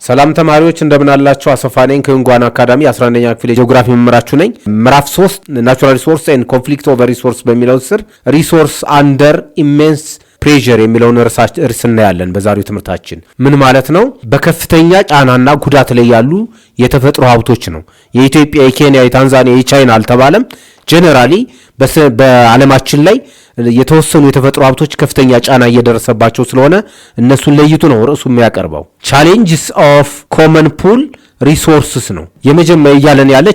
ሰላም ተማሪዎች እንደምን አላችሁ? አሰፋ ነኝ ከዩንጓን አካዳሚ 11ኛ ክፍል የጂኦግራፊ መምህራችሁ ነኝ። ምዕራፍ 3 ናቹራል ሪሶርስ ኤንድ ኮንፍሊክት ኦቨር ሪሶርስ በሚለው ስር ሪሶርስ አንደር ኢሜንስ ፕሬዠር የሚለውን ርዕስ እናያለን። በዛሬው ትምህርታችን ምን ማለት ነው? በከፍተኛ ጫናና ጉዳት ላይ ያሉ የተፈጥሮ ሀብቶች ነው። የኢትዮጵያ፣ የኬንያ፣ የታንዛኒያ፣ የቻይና አልተባለም። ጀነራሊ በዓለማችን ላይ የተወሰኑ የተፈጥሮ ሀብቶች ከፍተኛ ጫና እየደረሰባቸው ስለሆነ እነሱን ለይቱ ነው ርዕሱ የሚያቀርበው። ቻሌንጅስ ኦፍ ኮመን ፑል ሪሶርስስ ነው የመጀመሪያ እያለን ያለ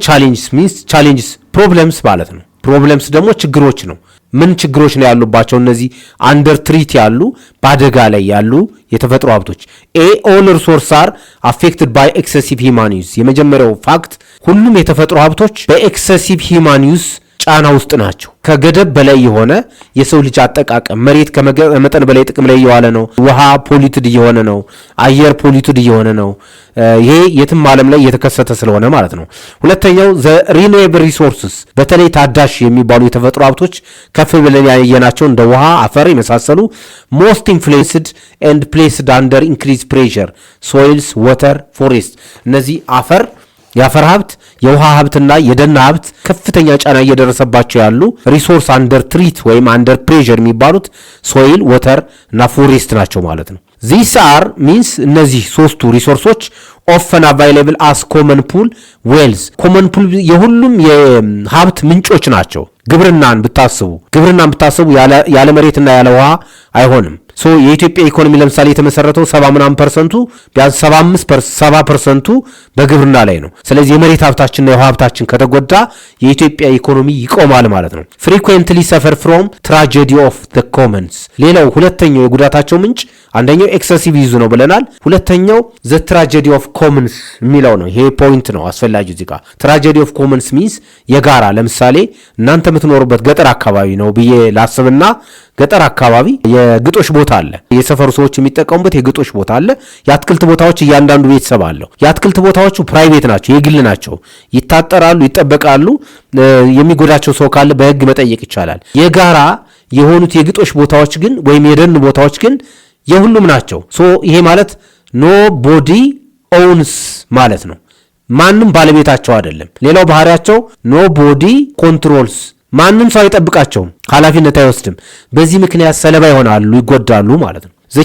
ቻሌንጅስ ፕሮብለምስ ማለት ነው። ፕሮብለምስ ደግሞ ችግሮች ነው። ምን ችግሮች ነው ያሉባቸው? እነዚህ አንደር ትሪት ያሉ በአደጋ ላይ ያሉ የተፈጥሮ ሀብቶች ኦል ሪሶርስ አር አፌክትድ ባይ ኤክሰሲቭ ሂውማን ዩዝ። የመጀመሪያው ፋክት ሁሉም የተፈጥሮ ሀብቶች በኤክሰሲቭ ሂውማን ዩዝ ጫና ውስጥ ናቸው። ከገደብ በላይ የሆነ የሰው ልጅ አጠቃቀም፣ መሬት ከመጠን በላይ ጥቅም ላይ እየዋለ ነው። ውሃ ፖሊትድ እየሆነ ነው። አየር ፖሊትድ እየሆነ ነው። ይሄ የትም ዓለም ላይ እየተከሰተ ስለሆነ ማለት ነው። ሁለተኛው ዘ ሪኒዌብል ሪሶርስስ፣ በተለይ ታዳሽ የሚባሉ የተፈጥሮ ሀብቶች ከፍ ብለን ያየናቸው እንደ ውሃ፣ አፈር የመሳሰሉ ሞስት ኢንፍሉዌንስድ ኤንድ ፕሌስድ አንደር ኢንክሪዝ ፕሬሸር ሶይልስ ዋተር ፎሬስት። እነዚህ የአፈር ሀብት፣ የውሃ ሀብትና የደን ሀብት ከፍተኛ ጫና እየደረሰባቸው ያሉ ሪሶርስ አንደር ትሪት ወይም አንደር ፕሬዠር የሚባሉት ሶይል፣ ወተር እና ፎሬስት ናቸው ማለት ነው። ዚስ አር ሚንስ እነዚህ ሶስቱ ሪሶርሶች ኦፈን አቫይላብል አስ ኮመን ፑል ዌልዝ። ኮመን ፑል የሁሉም የሀብት ምንጮች ናቸው። ግብርናን ብታስቡ ያለ መሬትና ያለ ውሃ አይሆንም። የኢትዮጵያ ኢኮኖሚ ለምሳሌ የተመሰረተው 70% ቢያንስ 70% በግብርና ላይ ነው። ስለዚህ የመሬት ሀብታችንና የውሃ ሀብታችን ከተጎዳ የኢትዮጵያ ኢኮኖሚ ይቆማል ማለት ነው። ፍሪኩዌንትሊ ሰፈር ፍሮም ትራጀዲ ኦፍ ዘ ኮመንስ። ሌላው ሁለተኛው የጉዳታቸው ምንጭ አንደኛው ኤክሰሲቭ ዩዝ ነው ብለናል። ሁለተኛው ዘ ትራጀዲ ኦፍ ኮመንስ የሚለው ነው። ይሄ ፖይንት ነው አስፈላጊ እዚህ ጋር። ትራጀዲ ኦፍ ኮመንስ ሚንስ የጋራ፣ ለምሳሌ እናንተ የምትኖሩበት ገጠር አካባቢ ነው ብዬ ላስብና ገጠር አካባቢ የግጦሽ ቦታ አለ። የሰፈሩ ሰዎች የሚጠቀሙበት የግጦሽ ቦታ አለ። የአትክልት ቦታዎች እያንዳንዱ ቤተሰብ አለው። የአትክልት ቦታዎቹ ፕራይቬት ናቸው፣ የግል ናቸው። ይታጠራሉ፣ ይጠበቃሉ። የሚጎዳቸው ሰው ካለ በሕግ መጠየቅ ይቻላል። የጋራ የሆኑት የግጦሽ ቦታዎች ግን ወይም የደን ቦታዎች ግን የሁሉም ናቸው። ይሄ ማለት ኖ ቦዲ ኦውንስ ማለት ነው። ማንም ባለቤታቸው አይደለም። ሌላው ባህሪያቸው ኖ ቦዲ ኮንትሮልስ፣ ማንም ሰው አይጠብቃቸውም፣ ኃላፊነት አይወስድም። በዚህ ምክንያት ሰለባ ይሆናሉ፣ ይጎዳሉ ማለት ነው። ዘ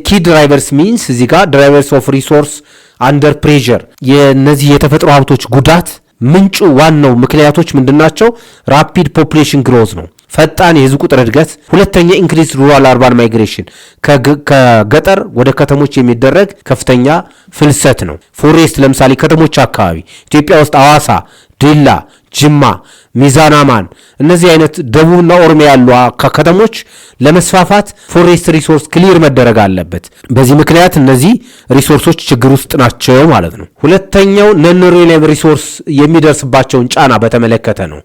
ኪ ድራይቨርስ ሚንስ እዚህ ጋር ድራይቨርስ ኦፍ ሪሶርስ አንደር ፕሬዠር፣ የነዚህ የተፈጥሮ ሀብቶች ጉዳት ምንጩ ዋናው ምክንያቶች ምንድናቸው? ራፒድ ፖፑሌሽን ግሮዝ ነው፣ ፈጣን የህዝብ ቁጥር እድገት። ሁለተኛ ኢንክሪዝ ሩራል አርባን ማይግሬሽን፣ ከገጠር ወደ ከተሞች የሚደረግ ከፍተኛ ፍልሰት ነው። ፎሬስት ለምሳሌ ከተሞች አካባቢ ኢትዮጵያ ውስጥ አዋሳ፣ ዲላ፣ ጅማ፣ ሚዛን አማን እነዚህ አይነት ደቡብና ኦሮሚያ ያሉ ከተሞች ለመስፋፋት ፎሬስት ሪሶርስ ክሊር መደረግ አለበት። በዚህ ምክንያት እነዚህ ሪሶርሶች ችግር ውስጥ ናቸው ማለት ነው። ሁለተኛው ነን ሪኒዌብል ሪሶርስ የሚደርስባቸውን ጫና በተመለከተ ነው።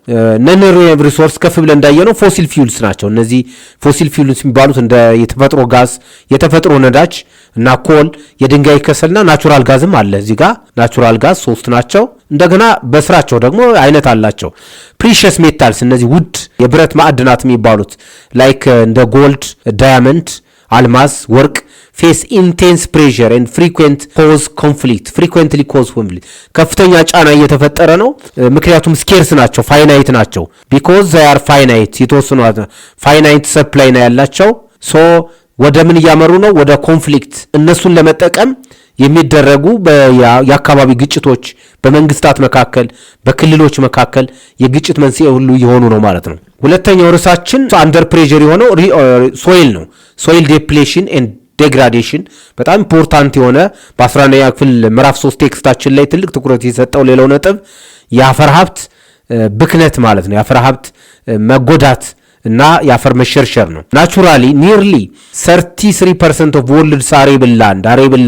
ነን ሪኒዌብል ሪሶርስ ከፍ ብለን እንዳየነው ፎሲል ፊውልስ ናቸው። እነዚህ ፎሲል ፊውልስ የሚባሉት እንደ የተፈጥሮ ጋዝ፣ የተፈጥሮ ነዳጅ እና ኮል፣ የድንጋይ ከሰልና ናቹራል ጋዝም አለ። እዚህ ጋር ናቹራል ጋዝ 3 ናቸው። እንደገና በስራቸው ደግሞ አይነት አላቸው። ፕሪሸስ ሜታልስ፣ እነዚህ ውድ የብረት ማዕድናት የሚባሉት ላይክ እንደ ጎልድ፣ ዳያመንድ፣ አልማዝ፣ ወርቅ ፌስ ኢንቴንስ ፕሬሸር ኤንድ ፍሪኩዌንትሊ ኮዝ ኮንፍሊክት፣ ከፍተኛ ጫና እየተፈጠረ ነው። ምክንያቱም ስኬርስ ናቸው፣ ፋይናይት ናቸው። ቢኮዝ ዘይ አር ፋይናይት፣ የተወሰኑ ፋይናይት ሰፕላይ ነው ያላቸው። ወደ ምን እያመሩ ነው? ወደ ኮንፍሊክት። እነሱን ለመጠቀም የሚደረጉ የአካባቢ ግጭቶች በመንግስታት መካከል፣ በክልሎች መካከል የግጭት መንስኤ ሁሉ የሆኑ ነው ማለት ነው። ሁለተኛው ርዕሳችን አንደር ፕሬዠር የሆነው ሶይል ነው። ሶይል ዴፕሌሽን ኤንድ ዴግራዴሽን በጣም ኢምፖርታንት የሆነ በ11ኛ ክፍል ምዕራፍ 3 ቴክስታችን ላይ ትልቅ ትኩረት የሰጠው ሌላው ነጥብ የአፈር ሀብት ብክነት ማለት ነው። የአፈር ሀብት መጎዳት እና የአፈር መሸርሸር ነው። ናቹራሊ ኒርሊ 33% ኦፍ ወርልድስ አሬብል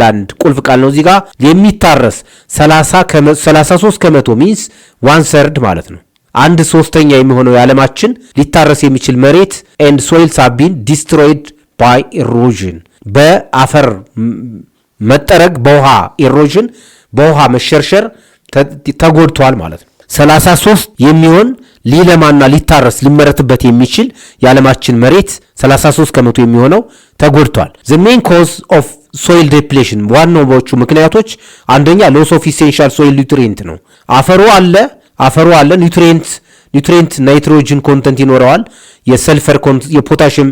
ላንድ ቁልፍ ቃል ነው። እዚህ ጋር የሚታረስ 33% ሚንስ 1/3 ማለት ነው። 1/3 የሚሆነው የዓለማችን ሊታረስ የሚችል መሬት ኤንድ ሶይልስ ሃቭ ቢን ዲስትሮይድ ባይ ኢሮዥን፣ በአፈር መጠረግ፣ በውሃ ኢሮዥን፣ በውሃ መሸርሸር ተጎድቷል ማለት ነው። 33 የሚሆን ሊለማና ሊታረስ ሊመረትበት የሚችል የዓለማችን መሬት 33% የሚሆነው ተጎድቷል። the main cause of ሶይል ዴፕሌሽን ዋናዎቹ ምክንያቶች አንደኛ ሎስ ኦፍ ኢሴንሻል ሶይል ኒውትሪየንት ነው። አፈሩ አለ ኒውትሪየንት ናይትሮጅን ኮንተንት ይኖረዋል፣ የሰልፈር የፖታሽም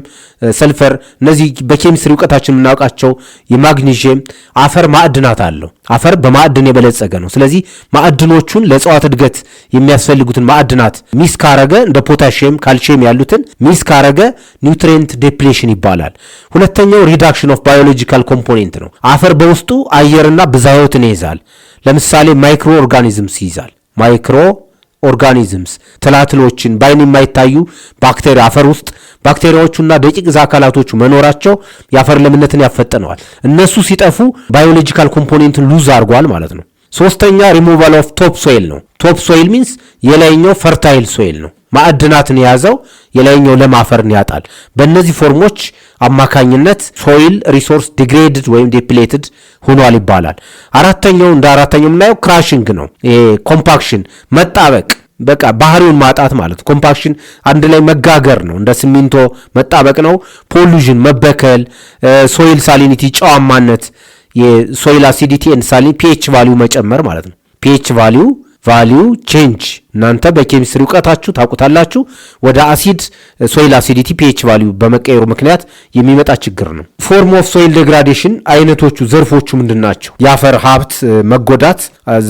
ሰልፈር፣ እነዚህ በኬሚስትሪ እውቀታችን የምናውቃቸው የማግኒዥየም። አፈር ማዕድናት አለው። አፈር በማዕድን የበለጸገ ነው። ስለዚህ ማዕድኖቹን ለእጽዋት እድገት የሚያስፈልጉትን ማዕድናት ሚስ ካረገ እንደ ፖታሽየም፣ ካልሲየም ያሉትን ሚስ ካረገ ኒውትሪየንት ዴፕሌሽን ይባላል። ሁለተኛው ሪዳክሽን ኦፍ ባዮሎጂካል ኮምፖኔንት ነው። አፈር በውስጡ አየርና ብዝሃ ሕይወትን ይይዛል። ለምሳሌ ማይክሮ ኦርጋኒዝምስ ይይዛል። ማይክሮ ኦርጋኒዝምስ ትላትሎችን፣ በአይን የማይታዩ ባክቴሪያ፣ አፈር ውስጥ ባክቴሪያዎቹና ደቂቅ አካላቶቹ መኖራቸው የአፈር ለምነትን ያፈጥነዋል። እነሱ ሲጠፉ ባዮሎጂካል ኮምፖኔንትን ሉዝ አድርጓል ማለት ነው። ሶስተኛ ሪሙቫል ኦፍ ቶፕ ሶይል ነው። ቶፕ ሶይል ሚንስ የላይኛው ፈርታይል ሶይል ነው። ማዕድናትን የያዘው የላይኛው ለም አፈርን ያጣል። በእነዚህ ፎርሞች አማካኝነት ሶይል ሪሶርስ ዲግሬድድ ወይም ዴፕሌትድ ሆኗል ይባላል። አራተኛው የምናየው ክራሽንግ ነው። ኮምፓክሽን መጣበቅ፣ በቃ ባህሪውን ማጣት ማለት። ኮምፓክሽን አንድ ላይ መጋገር ነው፣ እንደ ሲሚንቶ መጣበቅ ነው። ፖሉዥን መበከል፣ ሶይል ሳሊኒቲ ጨዋማነት፣ የሶይል አሲዲቲ ኤንድ ሳሊኒቲ ፒኤች ቫልዩ መጨመር ማለት ነው። ፒኤች ቫልዩ ቼንጅ እናንተ በኬሚስትሪ እውቀታችሁ ታውቁታላችሁ። ወደ አሲድ ሶይል አሲዲቲ ፒኤች ቫልዩ በመቀየሩ ምክንያት የሚመጣ ችግር ነው። ፎርም ኦፍ ሶይል ዴግራዴሽን አይነቶቹ ዘርፎቹ ምንድን ናቸው? የአፈር ሀብት መጎዳት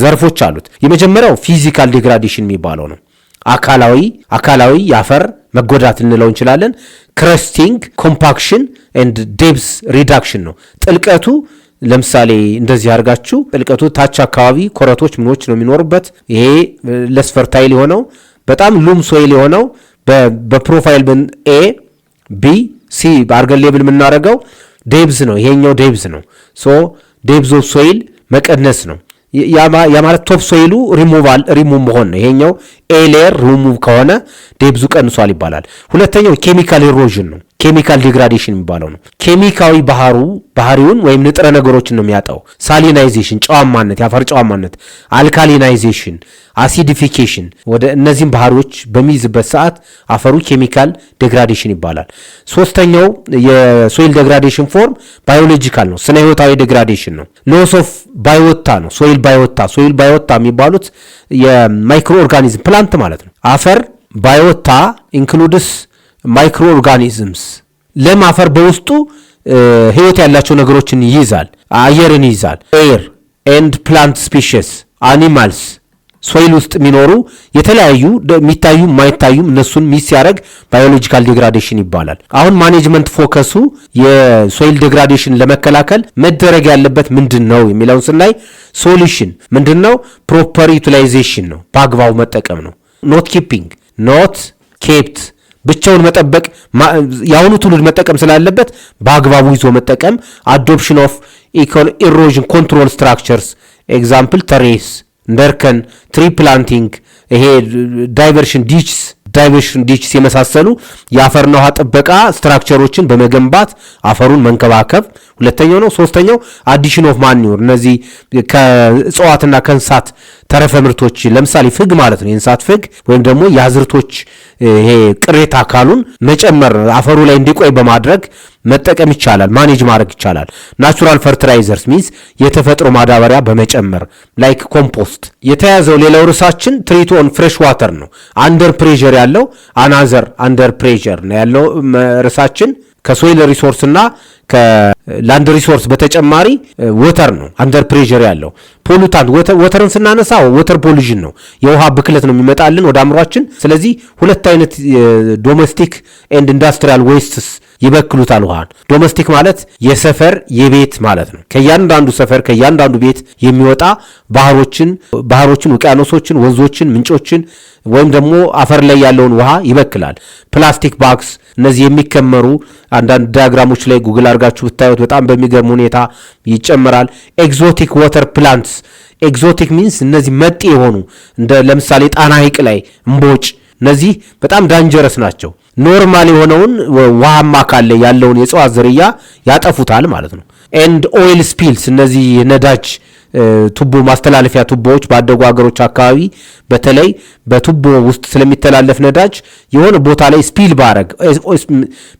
ዘርፎች አሉት። የመጀመሪያው ፊዚካል ዴግራዴሽን የሚባለው ነው። አካላዊ የአፈር መጎዳት እንለው እንችላለን። ክረስቲንግ፣ ኮምፓክሽን ኤንድ ዴፕዝ ሪዳክሽን ነው። ጥልቀቱ ለምሳሌ እንደዚህ አድርጋችሁ ጥልቀቱ ታች አካባቢ ኮረቶች ምኖች ነው የሚኖሩበት። ይሄ ለስ ፈርታይል የሆነው በጣም ሉም ሶይል የሆነው በፕሮፋይል ኤ ቢ ሲ አርገን ሌብል የምናደርገው ዴብዝ ነው። ይሄኛው ዴብዝ ነው። ሶ ዴብዝ ኦፍ ሶይል መቀነስ ነው። ያ ማለት ቶፕ ሶይሉ ሪሙቭ መሆን ነው። ይሄኛው ኤ ሌየር ሪሙቭ ከሆነ ዴብዙ ቀንሷል ይባላል። ሁለተኛው ኬሚካል ኢሮዥን ነው። ኬሚካል ዲግራዴሽን የሚባለው ነው። ኬሚካዊ ባህሪውን ወይም ንጥረ ነገሮችን ነው የሚያጣው። ሳሊናይዜሽን ጨዋማነት፣ የአፈር ጨዋማነት፣ አልካሊናይዜሽን፣ አሲዲፊኬሽን ወደ እነዚህም ባህሪዎች በሚይዝበት ሰዓት አፈሩ ኬሚካል ዴግራዴሽን ይባላል። ሶስተኛው የሶይል ዴግራዴሽን ፎርም ባዮሎጂካል ነው፣ ስነ ህይወታዊ ዴግራዴሽን ነው። ሎስ ኦፍ ባዮታ ነው። ሶይል ባዮታ የሚባሉት የማይክሮ ኦርጋኒዝም ፕላንት ማለት ነው። አፈር ባዮታ ኢንክሉድስ ማይክሮ ኦርጋኒዝምስ። ለም አፈር በውስጡ ህይወት ያላቸው ነገሮችን ይይዛል፣ አየርን ይይዛል። ኤር ኤንድ ፕላንት ስፔሺስ አኒማልስ ሶይል ውስጥ የሚኖሩ የተለያዩ የሚታዩ የማይታዩም እነሱን ሚስ ሲያደርግ ባዮሎጂካል ዴግራዴሽን ይባላል። አሁን ማኔጅመንት ፎከሱ የሶይል ዴግራዴሽን ለመከላከል መደረግ ያለበት ምንድን ነው የሚለውን ስናይ ሶሉሽን ምንድን ነው? ፕሮፐር ዩቲላይዜሽን ነው፣ በአግባቡ መጠቀም ነው። ኖት ኪፒንግ ኖት ኬፕት ብቻውን መጠበቅ የአሁኑ ትውልድ መጠቀም ስላለበት በአግባቡ ይዞ መጠቀም። አዶፕሽን ኦፍ ኢሮዥን ኮንትሮል ስትራክቸርስ ኤግዛምፕል ተሬስ፣ እንደርከን፣ ትሪ ፕላንቲንግ፣ ይሄ ዳይቨርሽን ዲችስ የመሳሰሉ የአፈርና ውሃ ጥበቃ ስትራክቸሮችን በመገንባት አፈሩን መንከባከብ ሁለተኛው ነው። ሶስተኛው አዲሽን ኦፍ ማኒውር፣ እነዚህ ከእጽዋትና ከእንስሳት ተረፈ ምርቶች ለምሳሌ ፍግ ማለት ነው። የእንስሳት ፍግ ወይም ደግሞ የአዝርቶች ይሄ ቅሬታ አካሉን መጨመር አፈሩ ላይ እንዲቆይ በማድረግ መጠቀም ይቻላል፣ ማኔጅ ማድረግ ይቻላል። ናቹራል ፈርቲላይዘርስ ሚንስ የተፈጥሮ ማዳበሪያ በመጨመር ላይክ ኮምፖስት። የተያዘው ሌላው ርዕሳችን ትሪት ኦን ፍሬሽ ዋተር ነው። አንደር ፕሬዠር ያለው አናዘር አንደር ፕሬዠር ነው ያለው ርዕሳችን። ከሶይል ሪሶርስ እና ከላንድ ሪሶርስ በተጨማሪ ወተር ነው አንደር ፕሬዠር ያለው። ፖሉታንት ወተርን ስናነሳ ወተር ፖሉሽን ነው፣ የውሃ ብክለት ነው የሚመጣልን ወደ አእምሯችን። ስለዚህ ሁለት አይነት ዶሜስቲክ ኤንድ ኢንዱስትሪያል ዌስትስ ይበክሉታል ውሃን። ዶሜስቲክ ማለት የሰፈር የቤት ማለት ነው። ከእያንዳንዱ ሰፈር ከእያንዳንዱ ቤት የሚወጣ ባህሮችን፣ ውቅያኖሶችን፣ ወንዞችን፣ ምንጮችን ወይም ደግሞ አፈር ላይ ያለውን ውሃ ይበክላል። ፕላስቲክ ባግስ፣ እነዚህ የሚከመሩ አንዳንድ ዲያግራሞች ላይ ጉግል አድርጋችሁ ብታዩት በጣም በሚገርም ሁኔታ ይጨመራል። ኤግዞቲክ ዋተር ፕላንትስ፣ ኤግዞቲክ ሚንስ እነዚህ መጤ የሆኑ እንደ ለምሳሌ ጣና ሐይቅ ላይ እምቦጭ፣ እነዚህ በጣም ዳንጀረስ ናቸው። ኖርማል የሆነውን ውሃማ አካል ላይ ያለውን የእጽዋት ዝርያ ያጠፉታል ማለት ነው። ኤንድ ኦይል ስፒልስ፣ እነዚህ ነዳጅ ቱቦ ማስተላለፊያ ቱቦዎች ባደጉ ሀገሮች አካባቢ በተለይ በቱቦ ውስጥ ስለሚተላለፍ ነዳጅ የሆነ ቦታ ላይ ስፒል ባረግ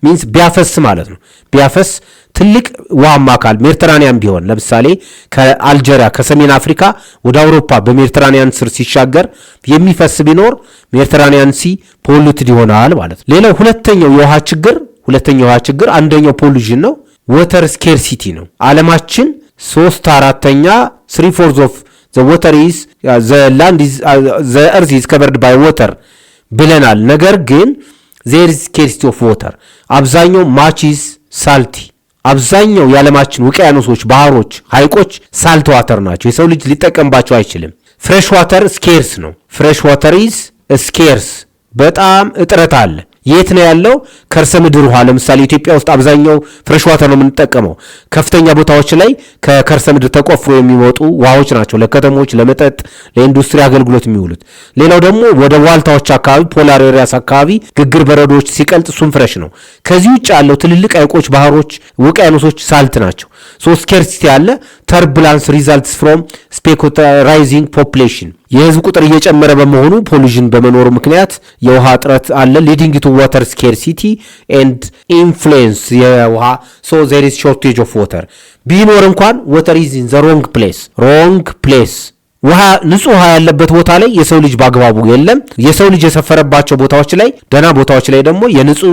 ሚንስ ቢያፈስ ማለት ነው። ቢያፈስ ትልቅ ውሃማ አካል ሜዲተራኒያን ቢሆን ለምሳሌ ከአልጀሪያ ከሰሜን አፍሪካ ወደ አውሮፓ በሜዲተራኒያን ስር ሲሻገር የሚፈስ ቢኖር ሜዲተራኒያን ሲ ፖሉትድ ይሆናል ማለት ነው። ሌላው ሁለተኛው የውሃ ችግር አንደኛው ፖሉሽን ነው፣ ወተር ስኬርሲቲ ነው። ዓለማችን 3/4 of the water is the land is the earth is covered by water ብለናል። ነገር ግን there is scarcity of water አብዛኛው much is salty አብዛኛው የዓለማችን ውቅያኖሶች፣ ባህሮች፣ ሐይቆች ሳልት ዋተር ናቸው። የሰው ልጅ ሊጠቀምባቸው አይችልም። ፍሬሽ ዋተር ስኬርስ ነው። ፍሬሽ ዋተር ኢዝ ስኬርስ በጣም እጥረት አለ። የት ነው ያለው? ከርሰ ምድር ውሃ ለምሳሌ ኢትዮጵያ ውስጥ አብዛኛው ፍሬሽ ዋተር ነው የምንጠቀመው። ከፍተኛ ቦታዎች ላይ ከከርሰ ምድር ተቆፍሮ የሚወጡ ውሃዎች ናቸው ለከተሞች፣ ለመጠጥ፣ ለኢንዱስትሪ አገልግሎት የሚውሉት። ሌላው ደግሞ ወደ ዋልታዎች አካባቢ ፖላር ኤሪያስ አካባቢ ግግር በረዶች ሲቀልጥ እሱም ፍሬሽ ነው። ከዚህ ውጭ ያለው ትልልቅ ሐይቆች፣ ባህሮች፣ ውቅያኖሶች ሳልት ናቸው። ስኬርሲቲ ያለ ተርቡላንስ ሪዛልትስ ፍሮም ስፔኩላራይዚንግ ፖፑሌሽን የህዝብ ቁጥር እየጨመረ በመሆኑ ፖሉሽን በመኖሩ ምክንያት የውሃ እጥረት አለ። ሊዲንግ ቱ ዋተር ስኬርሲቲ ኤንድ ኢንፍሉዌንስ የውሃ ሶ ዜር ኢዝ ሾርቴጅ ኦፍ ዋተር ቢኖር እንኳን ዋተር ኢዝ ኢን ዘ ሮንግ ፕሌስ ውሃ ንጹህ ውሃ ያለበት ቦታ ላይ የሰው ልጅ በአግባቡ የለም። የሰው ልጅ የሰፈረባቸው ቦታዎች ላይ ደህና ቦታዎች ላይ ደግሞ የንጹህ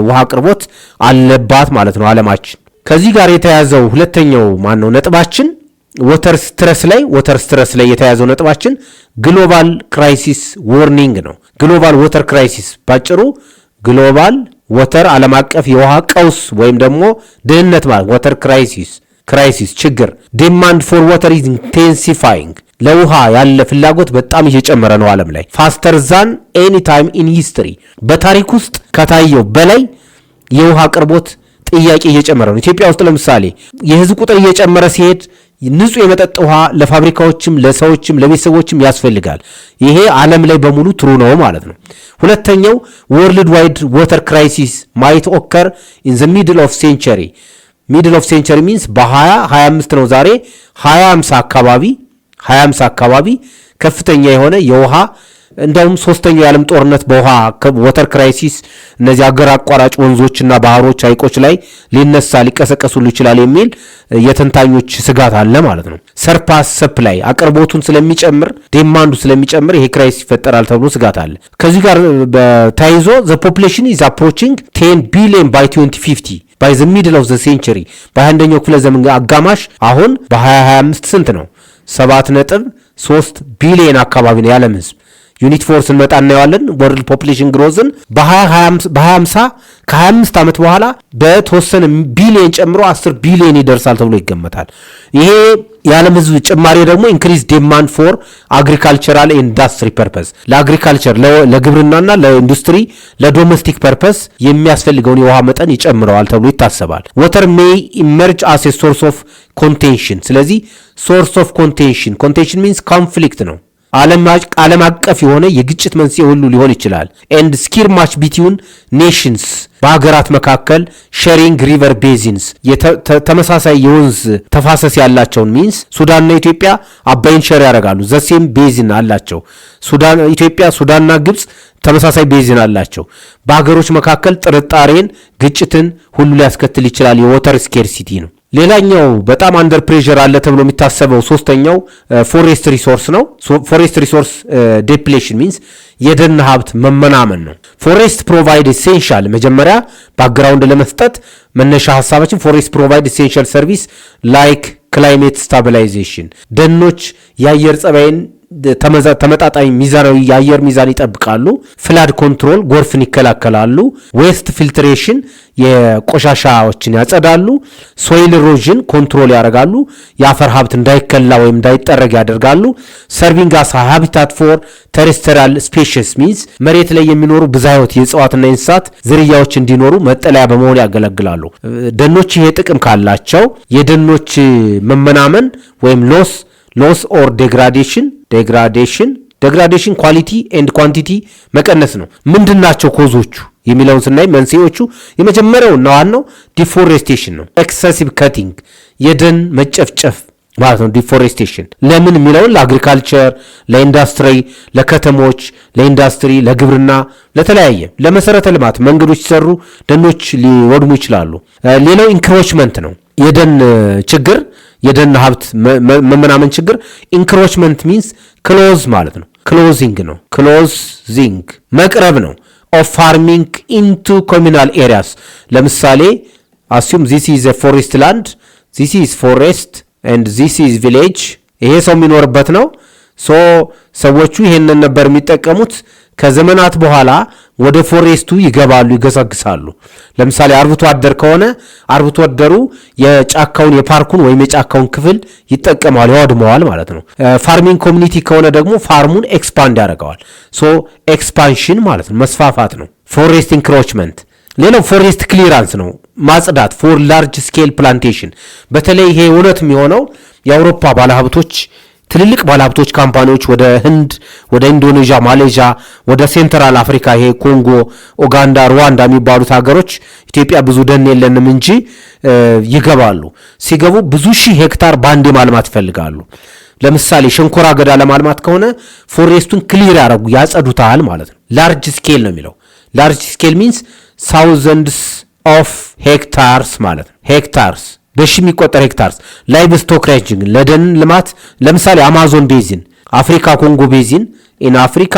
ውሃ አቅርቦት አለባት ማለት ነው ዓለማችን። ከዚህ ጋር የተያዘው ሁለተኛው ነጥባችን ወተር ስትረስ ላይ የተያዘው ነጥባችን ግሎባል ክራይሲስ ዋርኒንግ ነው። ግሎባል ወተር ክራይሲስ ባጭሩ ግሎባል ወተር ዓለም አቀፍ የውሃ ቀውስ ወይም ደግሞ ድህነት ማለት ወተር ክራይሲስ ችግር። ዲማንድ ፎር ወተር ኢዝ ኢንቴንሲፋይንግ ለውሃ ያለ ፍላጎት በጣም እየጨመረ ነው ዓለም ላይ ፋስተር ዛን ኤኒ ታይም ኢን ሂስትሪ በታሪክ ውስጥ ከታየው በላይ የውሃ አቅርቦት ጥያቄ እየጨመረ ነው። ኢትዮጵያ ውስጥ ለምሳሌ የህዝብ ቁጥር እየጨመረ ሲሄድ ንጹህ የመጠጥ ውሃ ለፋብሪካዎችም ለሰዎችም ለቤተሰቦችም ያስፈልጋል። ይሄ ዓለም ላይ በሙሉ ትሩ ነው ማለት ነው። ሁለተኛው ወርልድ ዋይድ ዋተር ክራይሲስ ማይት ኦከር ኢን ዘ ሚድል ኦፍ ሴንቸሪ ሚንስ በ2025 ነው ዛሬ 2050 አካባቢ ከፍተኛ የሆነ የውሃ እንደውም ሶስተኛው የዓለም ጦርነት በውሃ ወተር ክራይሲስ እነዚህ አገር አቋራጭ ወንዞችና ባህሮች ሐይቆች ላይ ሊቀሰቀሱሉ ይችላል የሚል የተንታኞች ስጋት አለ ማለት ነው። ሰርፓስ ሰፕላይ አቅርቦቱን ስለሚጨምር ዲማንዱ ስለሚጨምር ይሄ ክራይሲስ ይፈጠራል ተብሎ ስጋት አለ። ከዚህ ጋር ተያይዞ the population is approaching 10 billion by 2050 by the middle of the century በ21ኛው ክፍለ ዘመን አጋማሽ አሁን በ2025 ስንት ነው? 7.3 ቢሊዮን አካባቢ ነው የዓለም ህዝብ። ዩኒት ፎርስ እንመጣ እናየዋለን። ወርልድ ፖፑሌሽን ግሮዝን በ2050 ከ25 ዓመት በኋላ በተወሰነ ቢሊዮን ጨምሮ 10 ቢሊዮን ይደርሳል ተብሎ ይገመታል። ይሄ የዓለም ህዝብ ጭማሪ ደግሞ ኢንክሪዝ ዲማንድ ፎር አግሪካልቸራል ኢንዱስትሪ ፐርፐስ ለአግሪካልቸር ለግብርናና ለኢንዱስትሪ ለዶሜስቲክ ፐርፐስ የሚያስፈልገውን የውሃ መጠን ይጨምረዋል ተብሎ ይታሰባል። ወተር ሜይ ኢመርጅ አስ ኤ ሶርስ ኦፍ ኮንቴንሽን። ስለዚህ ሶርስ ኦፍ ኮንቴንሽን ሚንስ ኮንፍሊክት ነው። ዓለም አቀፍ የሆነ የግጭት መንስኤ ሁሉ ሊሆን ይችላል። ኤንድ ስኪር ማች ቢትዊን ኔሽንስ በሀገራት መካከል ሼሪንግ ሪቨር ቤዚንስ ተመሳሳይ የወንዝ ተፋሰስ ያላቸውን ሚንስ ሱዳንና ኢትዮጵያ አባይን ሼር ያደርጋሉ። ዘሴም ቤዚን አላቸው። ኢትዮጵያ፣ ሱዳንና ግብፅ ተመሳሳይ ቤዚን አላቸው። በሀገሮች መካከል ጥርጣሬን፣ ግጭትን ሁሉ ሊያስከትል ይችላል። የወተር ስኬርሲቲ ነው። ሌላኛው በጣም አንደር ፕሬሸር አለ ተብሎ የሚታሰበው ሶስተኛው ፎሬስት ሪሶርስ ነው። ፎሬስት ሪሶርስ ዴፕሌሽን ሚንስ የደን ሀብት መመናመን ነው። ፎሬስት ፕሮቫይድ ኤሴንሻል መጀመሪያ ባክግራውንድ ለመስጠት መነሻ ሀሳባችን ፎሬስት ፕሮቫይድ ኤሴንሻል ሰርቪስ ላይክ ክላይሜት ስታቢላይዜሽን ደኖች የአየር ጸባይን ተመጣጣኝ ሚዛናዊ የአየር ሚዛን ይጠብቃሉ። ፍላድ ኮንትሮል ጎርፍን ይከላከላሉ። ዌስት ፊልትሬሽን የቆሻሻዎችን ያጸዳሉ። ሶይል ኢሮዥን ኮንትሮል ያደርጋሉ። የአፈር ሀብት እንዳይከላ ወይም እንዳይጠረግ ያደርጋሉ። ሰርቪንግ አስ ሃቢታት ፎር ተሬስትሪያል ስፔሺስ ሚንስ መሬት ላይ የሚኖሩ ብዝሃ ሕይወት የእጽዋትና የእንስሳት ዝርያዎች እንዲኖሩ መጠለያ በመሆን ያገለግላሉ። ደኖች ይሄ ጥቅም ካላቸው የደኖች መመናመን ወይም ሎስ ኦር ዴግራዴሽን ኳሊቲ ኤንድ ኳንቲቲ መቀነስ ነው። ምንድናቸው ኮዞቹ የሚለውን ስናይ መንስኤዎቹ የመጀመሪያውና ዋናው ዲፎሬስቴሽን ነው። ኤክሰሲቭ ከቲንግ የደን መጨፍጨፍ ማለት ነው። ዲፎሬስቴሽን ለምን የሚለውን ለአግሪካልቸር፣ ለኢንዱስትሪ፣ ለከተሞች፣ ለኢንዱስትሪ፣ ለግብርና፣ ለተለያየ ለመሰረተ ልማት መንገዶች ሲሰሩ ደኖች ሊወድሙ ይችላሉ። ሌላው ኢንክሮችመንት ነው። የደን ችግር የደን ሀብት መመናመን ችግር ኢንክሮችመንት ሚንስ ክሎዝ ማለት ነው። ክሎዚንግ ነው። ክሎዚንግ መቅረብ ነው። ኦፍ ፋርሚንግ ኢንቱ ኮሚናል ኤሪያስ ለምሳሌ አሱም ዚስ ኢዝ ኤ ፎሬስት ላንድ ዚስ ኢዝ ፎሬስት ኤንድ ዚስ ኢዝ ቪሌጅ ይሄ ሰው የሚኖርበት ነው። ሰዎቹ ይሄንን ነበር የሚጠቀሙት። ከዘመናት በኋላ ወደ ፎሬስቱ ይገባሉ፣ ይገሰግሳሉ። ለምሳሌ አርብቶ አደር ከሆነ አርብቶ አደሩ የጫካውን የፓርኩን ወይም የጫካውን ክፍል ይጠቀማል፣ ያወድመዋል ማለት ነው። ፋርሚንግ ኮሚኒቲ ከሆነ ደግሞ ፋርሙን ኤክስፓንድ ያደርገዋል። ኤክስፓንሽን ማለት ነው፣ መስፋፋት ነው። ፎሬስት ኢንክሮችመንት። ሌላው ፎሬስት ክሊራንስ ነው፣ ማጽዳት ፎር ላርጅ ስኬል ፕላንቴሽን። በተለይ ይሄ እውነት የሚሆነው የአውሮፓ ባለሀብቶች ትልልቅ ባለሀብቶች ካምፓኒዎች ወደ ህንድ፣ ወደ ኢንዶኔዥያ፣ ማሌዥያ፣ ወደ ሴንትራል አፍሪካ ይሄ ኮንጎ፣ ኡጋንዳ፣ ሩዋንዳ የሚባሉት ሀገሮች ኢትዮጵያ ብዙ ደን የለንም እንጂ ይገባሉ። ሲገቡ ብዙ ሺህ ሄክታር ባንዴ ማልማት ይፈልጋሉ። ለምሳሌ ሸንኮራ አገዳ ለማልማት ከሆነ ፎሬስቱን ክሊር ያጸዱታል ማለት ነው። ላርጅ ስኬል ነው የሚለው። ላርጅ ስኬል ሚንስ ታውዘንድስ ኦፍ ሄክታርስ ማለት ነው። ሄክታርስ በሺ የሚቆጠር ሄክታርስ። ላይቭ ስቶክ ራንቺንግ ለደን ልማት ለምሳሌ አማዞን ቤዚን፣ አፍሪካ ኮንጎ ቤዚን ኢን አፍሪካ፣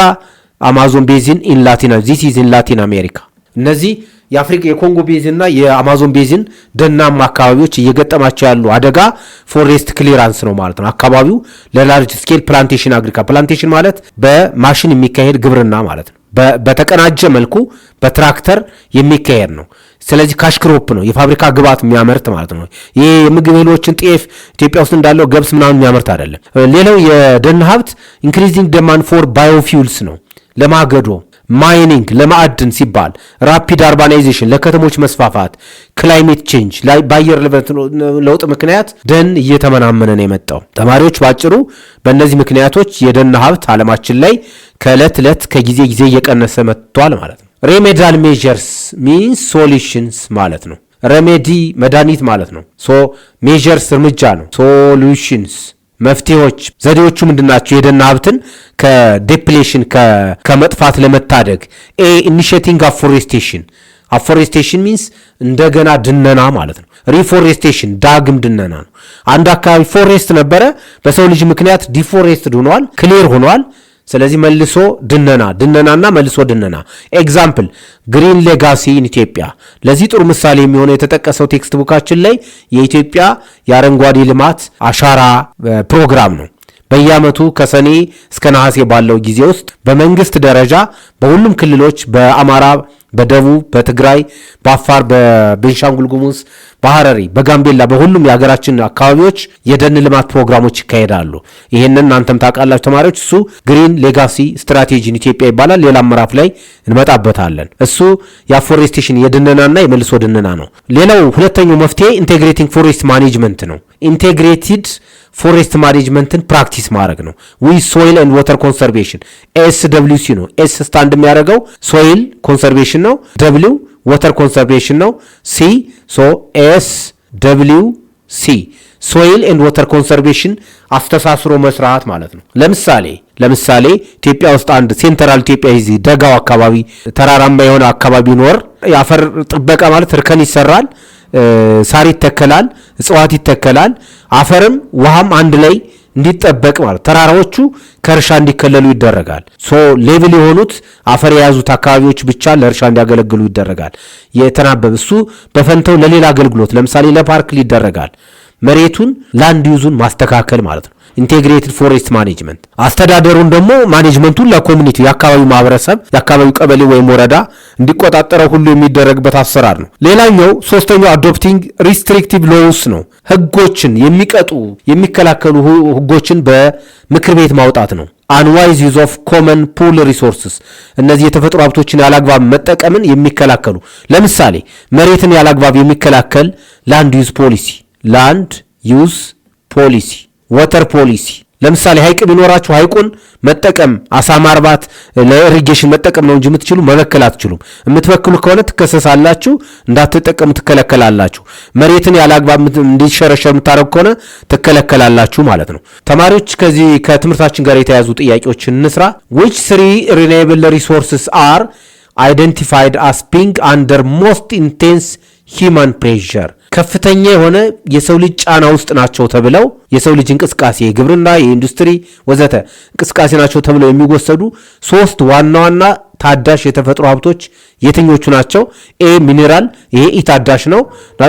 አማዞን ቤዚን ኢን ዚስ ኢዝ ኢን ላቲን አሜሪካ። እነዚህ የአፍሪካ የኮንጎ ቤዚን እና የአማዞን ቤዚን ደናማ አካባቢዎች እየገጠማቸው ያሉ አደጋ ፎሬስት ክሊራንስ ነው ማለት ነው። አካባቢው ለላርጅ ስኬል ፕላንቴሽን ፕላንቴሽን ማለት በማሽን የሚካሄድ ግብርና ማለት ነው። በተቀናጀ መልኩ በትራክተር የሚካሄድ ነው። ስለዚህ ካሽክሮፕ ነው፣ የፋብሪካ ግብዓት የሚያመርት ማለት ነው። ይሄ የምግብ እህሎችን ጤፍ ኢትዮጵያ ውስጥ እንዳለው ገብስ ምናምን የሚያመርት አይደለም። ሌላው የደን ሀብት ኢንክሪዚንግ ደማንድ ፎር ባዮፊውልስ ነው፣ ለማገዶ ማይኒንግ፣ ለማዕድን ሲባል ራፒድ አርባናይዜሽን፣ ለከተሞች መስፋፋት፣ ክላይሜት ቼንጅ፣ በአየር ለውጥ ምክንያት ደን እየተመናመነ ነው የመጣው። ተማሪዎች ባጭሩ በእነዚህ ምክንያቶች የደን ሀብት ዓለማችን ላይ ከዕለት ዕለት ከጊዜ ጊዜ እየቀነሰ መጥቷል ማለት ነው። ሬሜዲያል ሜዠርስ ሚንስ ሶሉሽንስ ማለት ነው። ሬሜዲ መድኃኒት ማለት ነው። ሜዠርስ እርምጃ ነው። ሶሉሽንስ መፍትሄዎች፣ ዘዴዎቹ ምንድናቸው? የደን ሀብትን ከዴፕሌሽን ከመጥፋት ለመታደግ ኢኒሺየቲንግ አፎሬስቴሽን። አፎሬስቴሽን ሚንስ እንደገና ድነና ማለት ነው። ሪፎሬስቴሽን ዳግም ድነና ነው። አንድ አካባቢ ፎሬስት ነበረ፣ በሰው ልጅ ምክንያት ዲፎሬስትድ ሆኗል፣ ክሊር ሆኗል። ስለዚህ መልሶ ድነናና መልሶ ድነና። ኤግዛምፕል ግሪን ሌጋሲ ኢን ኢትዮጵያ። ለዚህ ጥሩ ምሳሌ የሚሆነው የተጠቀሰው ቴክስት ቡካችን ላይ የኢትዮጵያ የአረንጓዴ ልማት አሻራ ፕሮግራም ነው። በየዓመቱ ከሰኔ እስከ ነሐሴ ባለው ጊዜ ውስጥ በመንግስት ደረጃ በሁሉም ክልሎች በአማራ፣ በደቡብ፣ በትግራይ፣ በአፋር፣ በቤንሻንጉል ጉሙዝ፣ በሐረሪ፣ በጋምቤላ በሁሉም የሀገራችን አካባቢዎች የደን ልማት ፕሮግራሞች ይካሄዳሉ። ይህንን እናንተም ታውቃላችሁ ተማሪዎች። እሱ ግሪን ሌጋሲ ስትራቴጂ ኢን ኢትዮጵያ ይባላል። ሌላ ምዕራፍ ላይ እንመጣበታለን። እሱ የአፎሬስቴሽን የድነናና የመልሶ ድነና ነው። ሌላው ሁለተኛው መፍትሄ ኢንቴግሬቲንግ ፎሬስት ማኔጅመንት ነው። ኢንቴግሬቲድ ፎሬስት ማኔጅመንትን ፕራክቲስ ማድረግ ነው። ዊዝ ሶይል ኤንድ ዋተር ኮንሰርቬሽን SWC ነው። ኤስ ስታንድ የሚያደርገው ሶይል ኮንሰርቬሽን ነው። ደብሊው ዋተር ኮንሰርቬሽን ነው። SWC ሶይል ኤንድ ዋተር ኮንሰርቬሽን አስተሳስሮ መስራት ማለት ነው። ለምሳሌ ኢትዮጵያ ውስጥ አንድ ሴንትራል ኢትዮጵያ ይዚ ደጋው አካባቢ ተራራማ የሆነ አካባቢ ኖር የአፈር ጥበቃ ማለት እርከን ይሰራል፣ ሳር ይተከላል፣ እጽዋት ይተከላል፣ አፈርም ውሃም አንድ ላይ እንዲጠበቅ ማለት ተራራዎቹ ከእርሻ እንዲከለሉ ይደረጋል። ሌቭል የሆኑት አፈር የያዙት አካባቢዎች ብቻ ለእርሻ እንዲያገለግሉ ይደረጋል። የተናበበ እሱ በፈንተው ለሌላ አገልግሎት ለምሳሌ ለፓርክ ይደረጋል። መሬቱን ላንድ ዩዙን ማስተካከል ማለት ነው። ኢንቴግሬትድ ፎሬስት ማኔጅመንት። አስተዳደሩን ደግሞ ማኔጅመንቱን ለኮሚኒቲ የአካባቢው ማህበረሰብ የአካባቢው ቀበሌ ወይም ወረዳ እንዲቆጣጠረው ሁሉ የሚደረግበት አሰራር ነው። ሌላኛው ሶስተኛው አዶፕቲንግ ሪስትሪክቲቭ ሎውስ ነው። ህጎችን የሚከላከሉ ህጎችን በምክር ቤት ማውጣት ነው። አንዋይዝ ዩዝ ኦፍ ኮመን ፑል ሪሶርስስ፣ እነዚህ የተፈጥሮ ሀብቶችን ያላግባብ መጠቀምን የሚከላከሉ ለምሳሌ መሬትን ያላግባብ የሚከላከል ላንድ ዩዝ ፖሊሲ፣ ዋተር ፖሊሲ፣ ለምሳሌ ሐይቅ ቢኖራችሁ ሐይቁን መጠቀም አሳ ማርባት ለኢሪጌሽን መጠቀም ነው እንጂ የምትችሉ መበከል አትችሉም። የምትበክሉ ከሆነ ትከሰሳላችሁ፣ እንዳትጠቀሙ ትከለከላላችሁ። መሬትን ያላግባብ እንዲሸረሸር የምታደርጉ ከሆነ ትከለከላላችሁ ማለት ነው። ተማሪዎች ከዚህ ከትምህርታችን ጋር የተያዙ ጥያቄዎችን እንስራ። which 3 renewable resources are identified as being under most intense human pressure? ከፍተኛ የሆነ የሰው ልጅ ጫና ውስጥ ናቸው ተብለው የሰው ልጅ እንቅስቃሴ የግብርና የኢንዱስትሪ ወዘተ እንቅስቃሴ ናቸው ተብለው የሚወሰዱ 3 ዋና ዋና ታዳሽ የተፈጥሮ ሀብቶች የትኞቹ ናቸው? ኤ ሚኔራል፣ ይሄ ኢታዳሽ ነው፣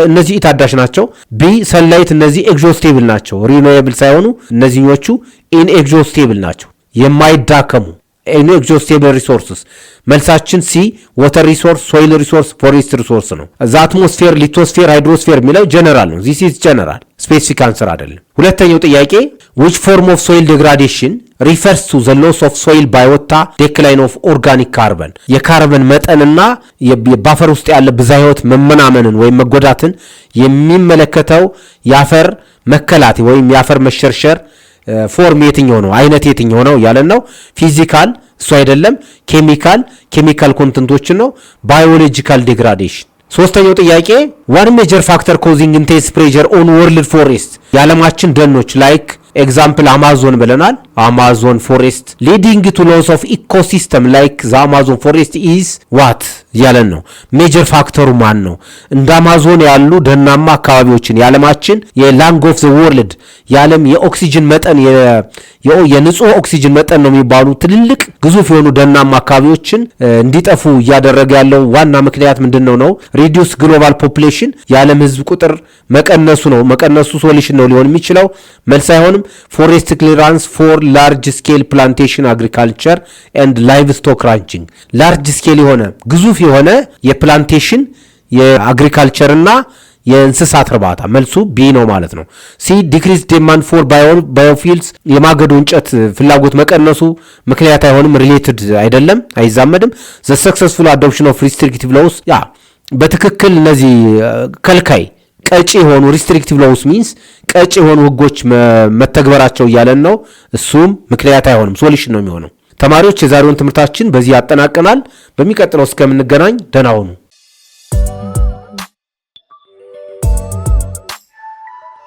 እነዚህ ኢታዳሽ ናቸው። ቢ ሰንላይት፣ እነዚህ ኤግዞስቴብል ናቸው፣ ሪኒዌብል ሳይሆኑ እነዚህኞቹ ኢንኤግዞስቴብል ናቸው፣ የማይዳከሙ ኢንኤግዞስቴብል ሪሶርስስ። መልሳችን ሲ ወተር ሪሶርስ፣ ሶይል ሪሶርስ፣ ፎሬስት ሪሶርስ ነው። ዘ አትሞስፌር፣ ሊቶስፌር፣ ሃይድሮስፌር የሚለው ጀነራል ነው። ዚስ ኢዝ ጀነራል፣ ስፔሲፊክ አንሰር አይደለም። ሁለተኛው ጥያቄ which form of soil degradation refers to the loss of soil biota decline of organic carbon? የካርበን መጠንና የባፈር ውስጥ ያለ ብዝሃ ሕይወት መመናመንን ወይም መጎዳትን የሚመለከተው የአፈር መከላት ወይም የአፈር መሸርሸር ፎርም የትኛው ነው? አይነት የትኛው ነው ያለን ነው። ፊዚካል እሱ አይደለም፣ ኬሚካል ኮንተንቶችን ነው። ባዮሎጂካል ዴግራዴሽን። ሶስተኛው ጥያቄ one major factor causing intense pressure on world forest የዓለማችን ደኖች ላይክ ኤግዛምፕል አማዞን ብለናል። አማዞን ፎሬስት ሊዲንግ ቱ ሎስ ኦፍ ኢኮሲስተም ላይክ ዘ አማዞን ፎሬስት ኢዝ ዋት ያለን ነው። ሜጀር ፋክተሩ ማን ነው? እንደ አማዞን ያሉ ደናማ አካባቢዎችን የዓለማችን የላንግ ኦፍ ዘ ወርልድ የዓለም የኦክሲጅን መጠን የንጹህ ኦክሲጅን መጠን ነው የሚባሉ ትልልቅ ግዙፍ የሆኑ ደናማ አካባቢዎችን እንዲጠፉ እያደረገ ያለው ዋና ምክንያት ምንድነው ነው? ሪዲዩስ ግሎባል ፖፑሌሽን የዓለም ህዝብ ቁጥር መቀነሱ ነው። መቀነሱ ሶሉሽን ነው ሊሆን የሚችለው? መልስ አይሆንም። ፎሬስት ክሊራንስ ፎር ላርጅ ስኬል ፕላንቴሽን አግሪካልቸር ኤንድ ላይቭ ስቶክ ራንቺንግ ላርጅ ስኬል የሆነ ግዙፍ የሆነ የፕላንቴሽን የአግሪካልቸር እና የእንስሳት እርባታ መልሱ ቢ ነው ማለት ነው። ሲ ዲክሪዝ ዲማንድ ፎር ባዮፊልስ የማገዶ እንጨት ፍላጎት መቀነሱ ምክንያት አይሆንም፣ ሪሌትድ አይደለም፣ አይዛመድም። ዘ ሰክሰስፉል አዶፕሽን ኦፍ ሪስትሪክቲቭ ሎውስ ያ በትክክል እነዚህ ከልካይ ቀጭ የሆኑ ሪስትሪክቲቭ ሎውስ ሚንስ ቀጭ የሆኑ ህጎች መተግበራቸው እያለን ነው። እሱም ምክንያት አይሆንም፣ ሶሉሽን ነው የሚሆነው። ተማሪዎች የዛሬውን ትምህርታችን በዚህ ያጠናቀናል። በሚቀጥለው እስከምንገናኝ ደህና ሁኑ።